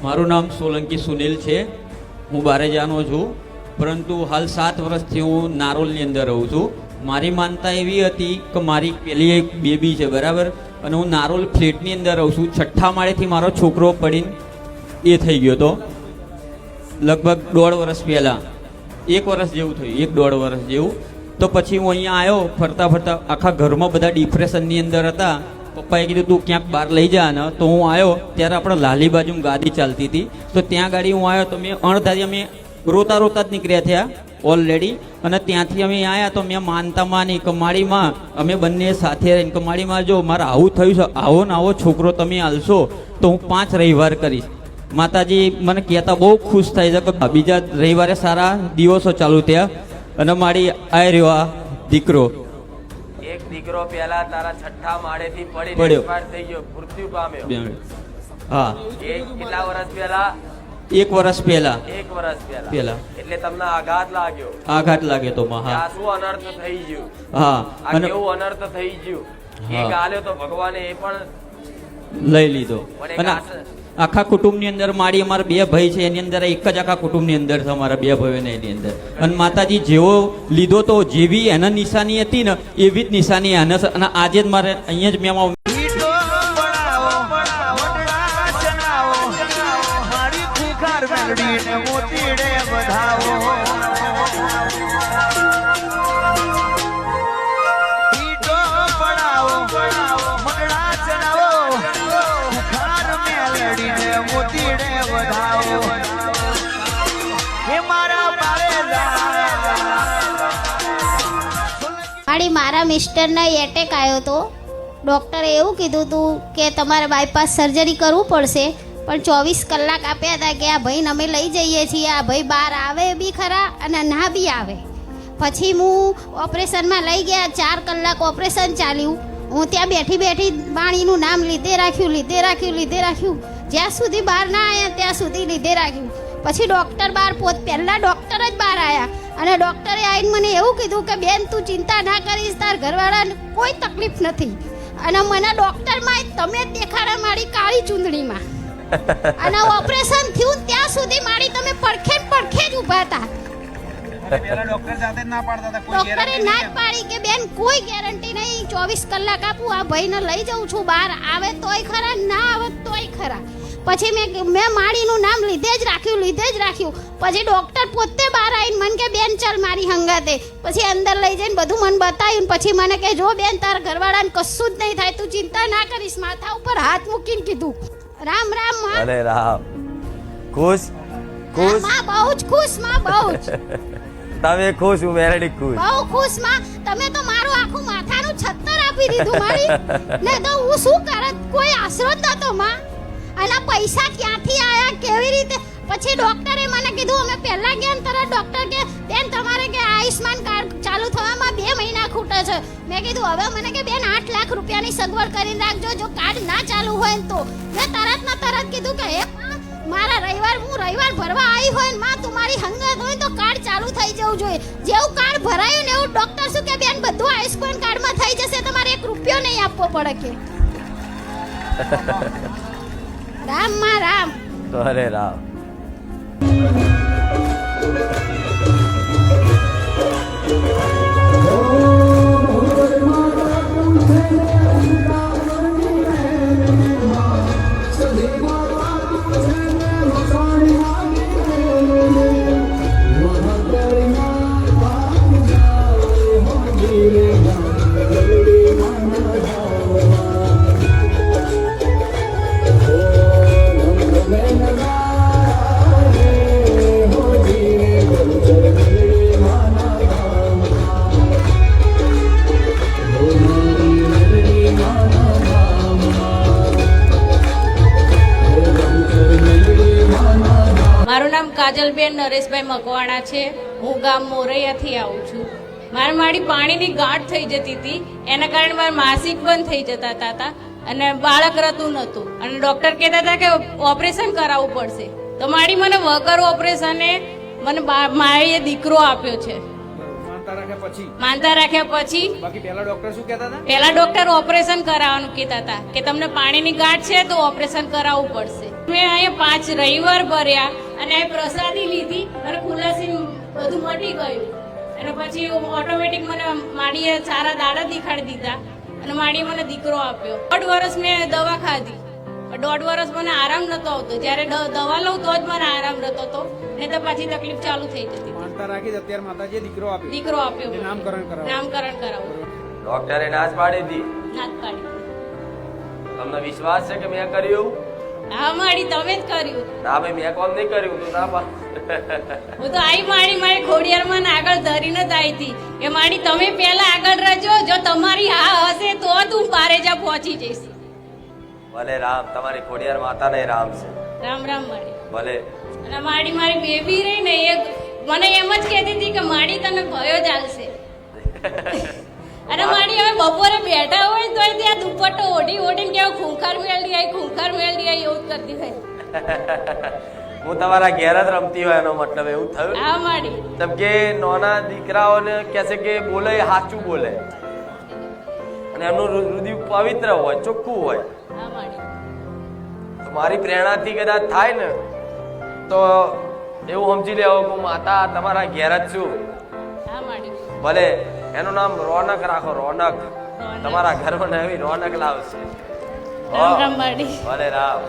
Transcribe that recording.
મારું નામ સોલંકી સુનિલ છે. હું બારેજાનો છું, પરંતુ હાલ 7 વર્ષથી હું નારોલની અંદર રહું છું. મારી માનતા એવી હતી કે મારી પેલી એક બેબી છે, બરાબર, અને હું નારોલ ફ્લેટની અંદર રહું છું. 6થા માળેથી મારો છોકરો પડીને એ થઈ ગયો હતો, લગભગ 1.5 વર્ષ પહેલાં, 1 વર્ષ જેવું થયું, 1-1.5 વર્ષ જેવું. તો પછી હું અહીંયા આવ્યો, ફરતા ફરતા આખા ઘરમાં બધા ડિપ્રેશનની અંદર હતા. પપ્પાએ કીધું તું ક્યાંક બહાર લઈ જા ને. તો હું આવ્યો ત્યારે આપણે લાલી બાજુ ગાડી ચાલતી હતી, તો ત્યાં ગાડી હું આવ્યો તો મેં અણધારી અમે રોતા રોતા જ નીકળ્યા થયા ઓલરેડી. અને ત્યાંથી અમે આવ્યા તો મેં માનતા માની કમાડીમાં અમે બંને સાથે રહીને કમાડીમાં, જો મારે આવું થયું છે, આવો ને આવો છોકરો તમે આલશો તો હું 5 રવિવાર કરીશ. માતાજી મને કહેતા બહુ ખુશ થાય છે કે બીજા રવિવારે સારા દિવસો ચાલુ થયા. અને મારી આ રહ્યો આ દીકરો, એક દીકરો પહેલા તારા 6થા માળેથી પડીને પડ્યો. એક્સપાયર થઈ ગયો, મૃત્યુ પામ્યો. હા, એ કેટલા વર્ષ પહેલા? 1 વર્ષ પહેલા. 1 વર્ષ પહેલા. એટલે તમને આઘાત લાગ્યો? આઘાત લાગે તો માં. હા, આ શું અનર્થ થઈ ગયું? હા, આ કેવું અનર્થ થઈ ગયું? એક આલ્યો તો ભગવાને એ પણ લઈ લીધો. પણ અને આખા કુટુંબની અંદર મારી અમારા 2 ભાઈ છે, એની અંદર એક જ આખા કુટુંબની અંદર છે અમારા 2 ભાઈઓને એની અંદર. અને માતાજી જેવો લીધો તો જેવી એને નિશાની હતી ને એવી જ નિશાની એને છે. અને આજે જ મારે અહીંયા જ મેં મારા મિસ્ટરને એટેક આવ્યો હતો. ડૉક્ટરે એવું કીધું હતું કે તમારે બાયપાસ સર્જરી કરવું પડશે, પણ 24 કલાક આપ્યા હતા કે આ ભાઈને અમે લઈ જઈએ છીએ, આ ભાઈ બહાર આવે બી ખરા અને ના બી આવે. પછી હું ઓપરેશનમાં લઈ ગયા, 4 કલાક ઓપરેશન ચાલ્યું. હું ત્યાં બેઠી બેઠી વાણીનું નામ લીધે રાખ્યું, જ્યાં સુધી બહાર ના આવ્યા ત્યાં સુધી લીધે રાખ્યું. પછી ડૉક્ટર બહાર પહેલાં ડૉક્ટર જ બહાર આવ્યા અને ડૉક્ટરે આવીને મને એવું કીધું કે બેન તું ચિંતા ના કરીશ, તાર ઘરવાળાને કોઈ તકલીફ નથી. અને મને ડૉક્ટરમાં તમે જ દેખાડા મારી કાળી ચૂંદડીમાં. અને ઓપરેશન થયું ત્યાં સુધી મારી તમે પડખે જ ઊભા હતા. ડૉક્ટરે ના જ પાડી કે બેન કોઈ ગેરંટી નહીં, 24 કલાક આપું, આ ભાઈને લઈ જાઉં છું, બહાર આવે તોય ખરા, ના આવે તોય ખરા. પછી મેં માળીનું નામ લીધે જ રાખ્યું. પછી ડૉક્ટર પોતે બહાર આવીને મને કે બેન ચાલ મારી હંગાતે. પછી અંદર લઈ જઈને બધું મને બતાવ્યું. પછી મને કે જો બેન તાર ઘરવાળાને કશું જ નહીં થાય, તું ચિંતા ના કરીશ. માથા ઉપર હાથ મૂકીને કીધું રામ રામ માં. અરે રામ. ખુશ માં, બહુ જ ખુશ માં, બહુ જ. તમે ખુશ? હું મેરડી ખુશ, બહુ ખુશ માં. તમે તો મારું આખું માથાનું છત્તર આપી દીધું મારી. ને તો હું શું કરત, કોઈ આશરો જ નતો માં. અને પૈસા ક્યાંથી આયા, કેવી રીતે? પછી ડૉક્ટરે મને કીધું, અમે પહેલા ગયા ને તરત ડૉક્ટર કે બેન તમારે કે આયુષ્માન કાર્ડ ચાલુ થવામાં 2 મહિના ખૂટે છે. મેં કીધું હવે મને કે બેન 8 લાખ રૂપિયાની સગવડ કરીને રાખજો, જો કાર્ડ ના ચાલુ હોય ને તો. મેં તરત કીધું કે હે મારા હું રવિવાર ભરવા આવી હોય ને માં તું મારી હંગત હોય તો કાર્ડ ચાલુ થઈ જવું જોઈએ. જેવું કાર્ડ ભરાયું ને એવું ડૉક્ટર શું કે બેન બધું આયુષ્માન કાર્ડમાં થઈ જશે, તમારે 1 રૂપિયો નહીં આપવો પડે કે. રામ માં રામ. અરે રામ. મારું નામ કાજલબેન નરેશભાઈ મકવાણા છે. હું ગામ મોરૈયાથી આવું છું. મારી પાણીની ગાંઠ થઈ જતી હતી, એના કારણે મારા માસિક બંધ થઈ જતા હતા અને બાળક રહેતું નહોતું. અને ડૉક્ટર કહેતા હતા કે ઓપરેશન કરાવવું પડશે. તો મને વગર ઓપરેશને મને માએ દીકરો આપ્યો છે. માનતા રાખ્યા પછી પેલા ડૉક્ટર ઓપરેશન કરાવવાનું કહેતા હતા કે તમને પાણીની ગાંઠ છે તો ઓપરેશન કરાવવું પડશે. મેં અહીંયા 5 રવિવાર ભર્યા અને આ પ્રસાદી લીધી અને ખુલાસી બધું મટી ગયું અને પછી ઓટોમેટિક મને માડીએ સારા દાડા દેખાડી દીધા અને માડીએ મને દીકરો આપ્યો. 1.5 વર્ષ મેં દવા ખાધી. 1.5 વર્ષ મને આરામ નતો આવતો. જ્યારે દવા લઉં તો જ મને આરામ નતો તો ને તો પછી તકલીફ ચાલુ થઈ જતી. માનતા રાખી અત્યારે માતાજીએ દીકરો આપ્યો. દીકરો આપ્યો. નામકરણ કરાવ્યું. નામકરણ કરાવું. ડોક્ટરે નાચ પાડી હતી. નાત પાડી. તમને વિશ્વાસ છે કે મેં કર્યું? હા માડી તમે જ કર્યું. ના ભાઈ મેં કોમ નહીં કર્યું તું ના પા હું તો આઈ મારી ખોડિયારમાં આગળ ધરીને જ આવી હતી કે માડી તમે પહેલા આગળ રહેજો, જો તમારી હા હશે તો તું પારેજા પહોંચી જઈશ. ભલે રામ, તમારી ખોડિયાર માતા ને રામ છે. રામ રામ માડી. ભલે અને મારી બેબી રહી ને એ મને એમ જ કહેતી હતી કે માડી તને ભયો જ આલશે. અને માડી હવે બપોરે બેઠા હોય તો ત્યાં દુપટ્ટો ઓઢીને કેવું ખૂંખાર મેળડી આવી એવું જ કરતી હોય. હું તમારા ઘેર જ રમતી હોય એનો મતલબ એવું થયું. હા માડી. જેમ કે નાના દીકરાઓને કહે છે કે બોલે એ સાચું બોલે અને એમનું હૃદય પવિત્ર હોય, ચોખ્ખું હોય. હા માડી. તો મારી પ્રેરણાથી કદાચ થાય ને તો એવું સમજી લેવો કે હું માતા તમારા ઘેર જ છું. હા માડી. ભલે એનું નામ રોનક રાખો. રોનક તમારા ઘરમાં એવી રોનક લાવશે. રામ રામ માડી. ભલે રામ.